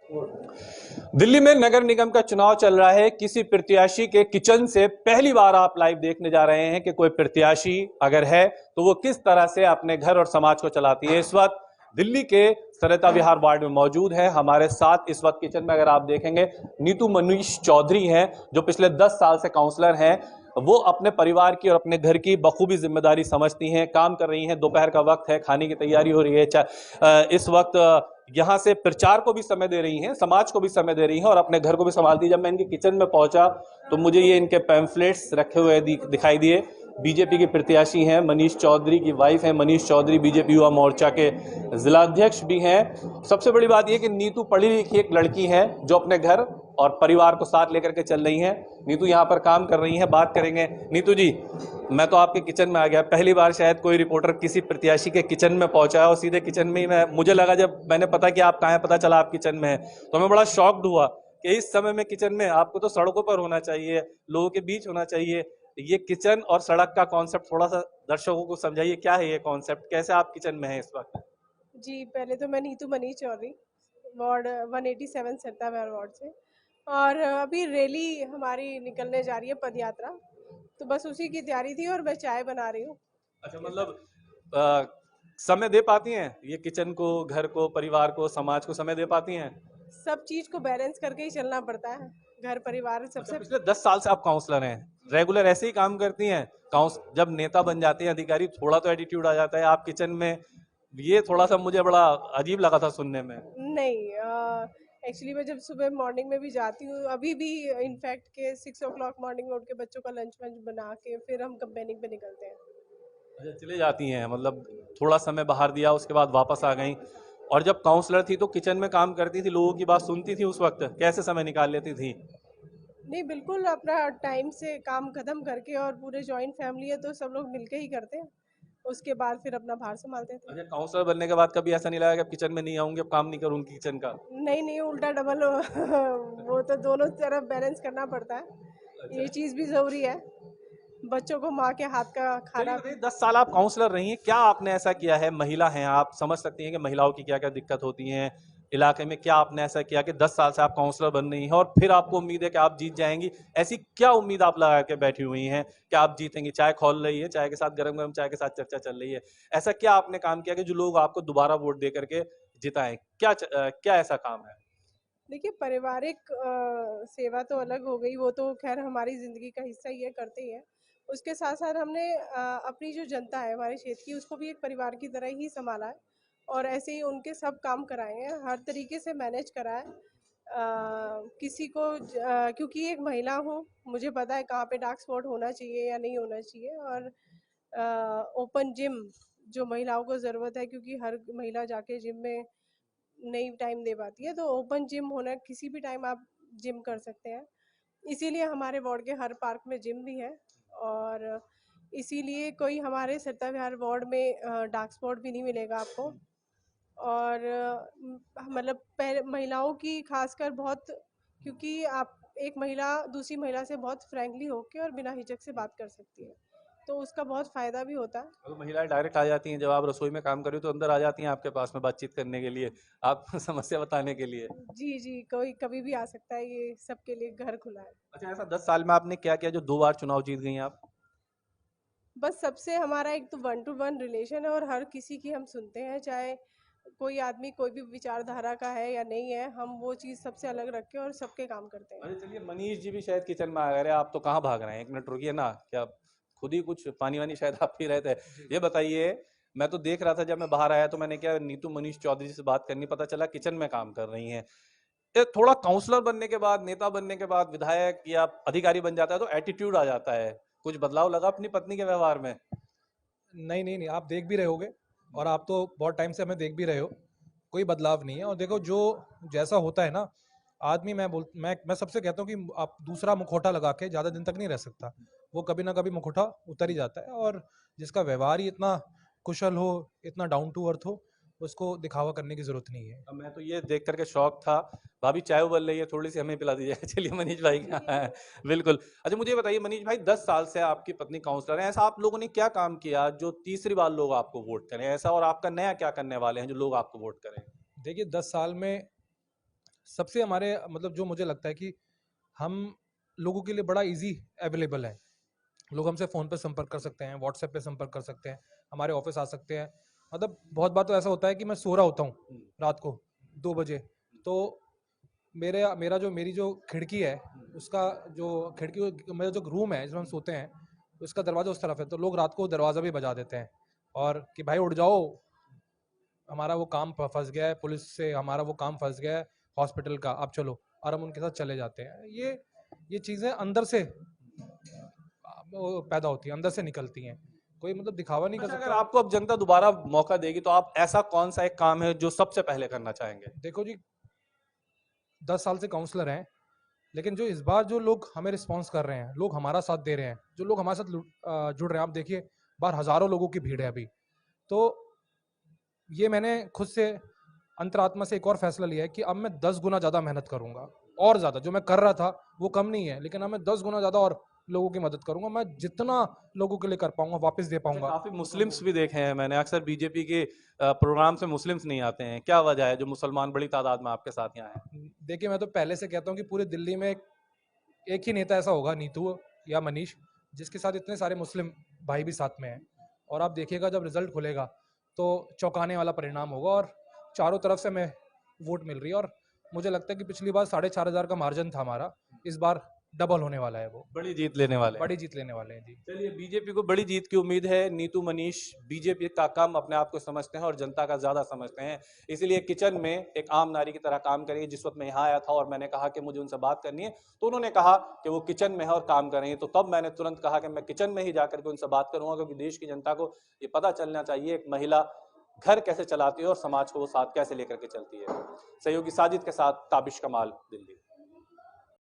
दिल्ली में नगर निगम का चुनाव चल रहा है। किसी प्रत्याशी के किचन से पहली बार आप लाइव देखने जा रहे हैं कि कोई प्रत्याशी अगर है तो वो किस तरह से अपने घर और समाज को चलाती है। इस वक्त दिल्ली के सरिता विहार वार्ड में मौजूद है। हमारे साथ इस वक्त किचन में अगर आप देखेंगे नीतू मनीष चौधरी हैं, जो पिछले 10 साल से काउंसलर हैं। वो अपने परिवार की और अपने घर की बखूबी जिम्मेदारी समझती हैं, काम कर रही हैं। दोपहर का वक्त है, खाने की तैयारी हो रही है। इस वक्त यहाँ से प्रचार को भी समय दे रही हैं, समाज को भी समय दे रही हैं और अपने घर को भी संभालती है। जब मैं इनके किचन में पहुंचा तो मुझे ये इनके पैम्फलेट्स रखे हुए दिखाई दिए। बीजेपी के प्रत्याशी हैं, मनीष चौधरी की वाइफ है। मनीष चौधरी बीजेपी युवा मोर्चा के जिलाध्यक्ष भी हैं। सबसे बड़ी बात यह कि नीतू पढ़ी लिखी एक लड़की है जो अपने घर और परिवार को साथ लेकर के चल रही हैं। नीतू यहाँ पर काम कर रही हैं, बात करेंगे। नीतू जी, मैं तो आपके किचन में आ गया, पहली बार शायद कोई रिपोर्टर किसी प्रत्याशी के किचन में पहुंचा है और सीधे किचन में ही मुझे लगा, जब मैंने पता कि आप कहाँ हैं, पता चला आप किचन में हैं, तो मैं बड़ा शॉक्ड हुआ कि इस समय में किचन में। आपको तो सड़कों पर होना चाहिए, लोगों के बीच होना चाहिए। ये किचन और सड़क का कॉन्सेप्ट थोड़ा सा दर्शकों को समझाइए, क्या है ये कॉन्सेप्ट, कैसे आप किचन में हैं इस वक्त? जी, पहले तो मैं नीतू मनीष चौधरी, वार्ड 187 सरिता विहार वार्ड से। और अभी रैली हमारी निकलने जा रही है, पद यात्रा, तो बस उसी की तैयारी थी और मैं चाय बना रही हूँ। अच्छा, मतलब आ, समय दे पाती हैं ये किचन को, घर को, परिवार को, समाज को समय दे पाती हैं? सब चीज को बैलेंस करके ही चलना पड़ता है, घर परिवार अच्छा, सबसे। पिछले 10 साल से आप काउंसलर हैं, रेगुलर ऐसे ही काम करती हैं? जब नेता बन जाते हैं अधिकारी, थोड़ा तो एटीट्यूड आ जाता है आप किचन में। ये थोड़ा सा मुझे बड़ा अजीब लगा था सुनने में। नहीं, एक्चुअली मैं जब सुबह मॉर्निंग में भी जाती हूँ, अभी भी इनफैक्ट के 6 o'clock मॉर्निंग में उठ के बच्चों का लंच वंच बना के फिर हम कंपेनिंग पे निकलते हैं। अच्छा, चले जाती हैं, मतलब थोड़ा समय बाहर दिया, उसके बाद वापस आ गई। और जब काउंसलर थी तो किचन में काम करती थी, लोगों की बात सुनती थी, उस वक्त कैसे समय निकाल लेती थी? नहीं, बिल्कुल अपना टाइम से काम खत्म करके, और पूरे जॉइंट फैमिली है तो सब लोग मिलके ही करते हैं। उसके बाद फिर अपना बाहर संभालते थे। अच्छा, काउंसलर बनने के बाद कभी ऐसा नहीं लगा कि अब किचन में नहीं आऊंगी, अब काम नहीं करूंगी किचन का? नहीं नहीं, उल्टा डबल वो तो दोनों तरफ बैलेंस करना पड़ता है, अच्छा, ये चीज़ भी ज़रूरी है। बच्चों को माँ के हाथ का चलिए खाना। बताइए, 10 साल आप काउंसलर रही हैं, क्या आपने ऐसा किया है? महिला हैं आप, समझ सकती हैं कि महिलाओं की क्या क्या दिक्कत होती हैं इलाके में। क्या आपने ऐसा किया कि 10 साल से आप काउंसलर बन रही हैं और फिर आपको उम्मीद है कि आप जीत जाएंगी? ऐसी क्या उम्मीद आप लगा के बैठी हुई हैं कि आप जीतेंगी? चाय खोल रही है, चाय के साथ, गरम गरम चाय के साथ चर्चा चल रही है। ऐसा क्या आपने काम किया कि जो लोग आपको दोबारा वोट दे करके जिताएं? क्या ऐसा काम है? देखिए, पारिवारिक सेवा तो अलग हो गई, वो तो खैर हमारी ज़िंदगी का हिस्सा ही है, करते ही है। उसके साथ साथ हमने अपनी जो जनता है हमारे क्षेत्र की, उसको भी एक परिवार की तरह ही संभाला है और ऐसे ही उनके सब काम कराए हैं, हर तरीके से मैनेज करा है। किसी को क्योंकि एक महिला हूँ, मुझे पता है कहाँ पे डार्क स्पॉट होना चाहिए या नहीं होना चाहिए। और ओपन जिम जो महिलाओं को ज़रूरत है, क्योंकि हर महिला जाके जिम में नहीं टाइम दे पाती है, तो ओपन जिम होना, किसी भी टाइम आप जिम कर सकते हैं। इसीलिए हमारे वार्ड के हर पार्क में जिम भी है। और इसीलिए कोई हमारे सरिता विहार वार्ड में डार्क स्पॉट भी नहीं मिलेगा आपको। और मतलब महिलाओं की खासकर बहुत, क्योंकि आप एक महिला दूसरी महिला से बहुत फ्रैंकली होके और बिना हिचक से बात कर सकती है, तो उसका बहुत फ़ायदा भी होता है। तो महिलाएं डायरेक्ट आ जाती हैं, जब आप रसोई में काम कर रही हो तो अंदर आ जाती हैं आपके पास में बातचीत करने के लिए, आप समस्या बताने के लिए? जी जी, कोई कभी भी आ सकता है, ये सबके लिए घर खुला है। अच्छा, ऐसा 10 साल में आपने क्या किया जो 2 बार चुनाव जीत गई आप? बस सबसे हमारा एक तो 1 to 1 रिलेशन है, और हर किसी की हम सुनते हैं, चाहे कोई आदमी कोई भी विचारधारा का है या नहीं है, हम वो चीज़ सबसे अलग रख के और सबके काम करते हैं। अरे चलिए, मनीष जी भी शायद किचन में आ गए। आप तो कहाँ भाग रहे हैं, 1 मिनट रुकिए ना। क्या खुद ही कुछ पानी वानी शायद आप पी रहे थे? ये बताइए, मैं तो देख रहा था जब मैं बाहर आया तो मैंने क्या नीतू मनीष चौधरी से बात करनी, पता चला किचन में काम कर रही हैं। ये थोड़ा काउंसलर बनने के बाद, नेता बनने के बाद, विधायक या अधिकारी बन जाता है तो एटीट्यूड आ जाता है। कुछ बदलाव लगा अपनी पत्नी के व्यवहार में? नहीं नहीं नहीं, आप देख भी रहे होगे और आप तो बहुत टाइम से हमें देख भी रहे हो। कोई बदलाव नहीं है। और देखो, जो जैसा होता है ना आदमी, मैं सबसे कहता हूँ कि आप दूसरा मुखौटा लगा के ज़्यादा दिन तक नहीं रह सकता। वो कभी ना कभी मुखौटा उतर ही जाता है। और जिसका व्यवहार ही इतना कुशल हो, इतना डाउन टू अर्थ हो, उसको दिखावा करने की जरूरत नहीं है। अब मैं तो ये देख करके शौक था। भाभी चाय उबल रही है, थोड़ी सी हमें पिला दीजिए। चलिए मनीष भाई का है। बिल्कुल। अच्छा, मुझे बताइए मनीष भाई, 10 साल से आपकी पत्नी काउंसलर है, ऐसा आप लोगों ने क्या काम किया जो तीसरी बार लोग आपको वोट करें ऐसा? और आपका नया क्या करने वाले हैं जो लोग आपको वोट करें? देखिए, 10 साल में सबसे हमारे मतलब जो मुझे लगता है कि हम लोगों के लिए बड़ा इजी अवेलेबल है। लोग हमसे फ़ोन पे संपर्क कर सकते हैं, व्हाट्सएप पे संपर्क कर सकते हैं, हमारे ऑफिस आ सकते हैं। मतलब बहुत बार तो ऐसा होता है कि मैं सो रहा होता हूँ रात को 2 बजे, तो मेरी जो खिड़की है, उसका जो खिड़की मेरा जो रूम है जिसमें हम सोते हैं, उसका दरवाज़ा उस तरफ है, तो लोग रात को दरवाज़ा भी बजा देते हैं और कि भाई उठ जाओ, हमारा वो काम फंस गया है, पुलिस से हमारा वो काम फंस गया है हॉस्पिटल का, आप चलो, और हम उनके साथ चले जाते हैं। ये चीज़ें अंदर से वो पैदा होती हैं, अंदर से निकलती हैं, कोई मतलब दिखावा नहीं कर अच्छा, अगर सकता। आपको अब जनता दोबारा मौका देगी तो आप ऐसा कौन सा एक काम है जो सबसे पहले करना चाहेंगे? देखो जी, 10 साल से काउंसलर हैं, लेकिन जो इस बार जो लोग हमें रिस्पॉन्स कर रहे हैं, लोग हमारा साथ दे रहे हैं, जो लोग हमारे साथ जुड़ रहे हैं, आप देखिए बाहर हज़ारों लोगों की भीड़ है अभी। तो ये मैंने खुद से अंतरात्मा से एक और फैसला लिया है कि अब मैं 10 गुना ज़्यादा मेहनत करूँगा, और ज़्यादा। जो मैं कर रहा था वो कम नहीं है, लेकिन अब मैं 10 गुना ज़्यादा और लोगों की मदद करूँगा। मैं जितना लोगों के लिए कर पाऊँगा वापस दे अच्छा, पाऊँगा। काफी मुस्लिम्स भी देखे हैं मैंने, अक्सर बीजेपी के प्रोग्राम से मुस्लिम्स नहीं आते हैं, क्या वजह है जो मुसलमान बड़ी तादाद में आपके साथ यहाँ हैं? देखिए, मैं तो पहले से कहता हूँ कि पूरे दिल्ली में एक ही नेता ऐसा होगा, नीतू या मनीष, जिसके साथ इतने सारे मुस्लिम भाई भी साथ में हैं। और आप देखिएगा जब रिजल्ट खुलेगा तो चौंकाने वाला परिणाम होगा, और चारों तरफ से हमें वोट मिल रही है, और मुझे लगता है कि पिछली बार 4,500 का मार्जिन था हमारा, इस बार डबल होने वाला है, वो बड़ी जीत लेने वाले हैं। बड़ी जीत लेने वाले हैं जी। चलिए, बीजेपी को बड़ी जीत की उम्मीद है। नीतू मनीष बीजेपी का कम अपने आप को समझते हैं और जनता का ज्यादा समझते हैं, इसीलिए किचन में एक आम नारी की तरह काम करेंगे। जिस वक्त मैं यहाँ आया था और मैंने कहा कि मुझे उनसे बात करनी है, तो उन्होंने कहा कि वो किचन में है और काम कर रही है, तो तब मैंने तुरंत कहा कि मैं किचन में ही जाकर के उनसे बात करूंगा, क्योंकि देश की जनता को ये पता चलना चाहिए एक महिला घर कैसे चलाती है और समाज को वो साथ कैसे लेकर के चलती है। सहयोगी साजिद के साथ ताबिश कमाल, दिल्ली।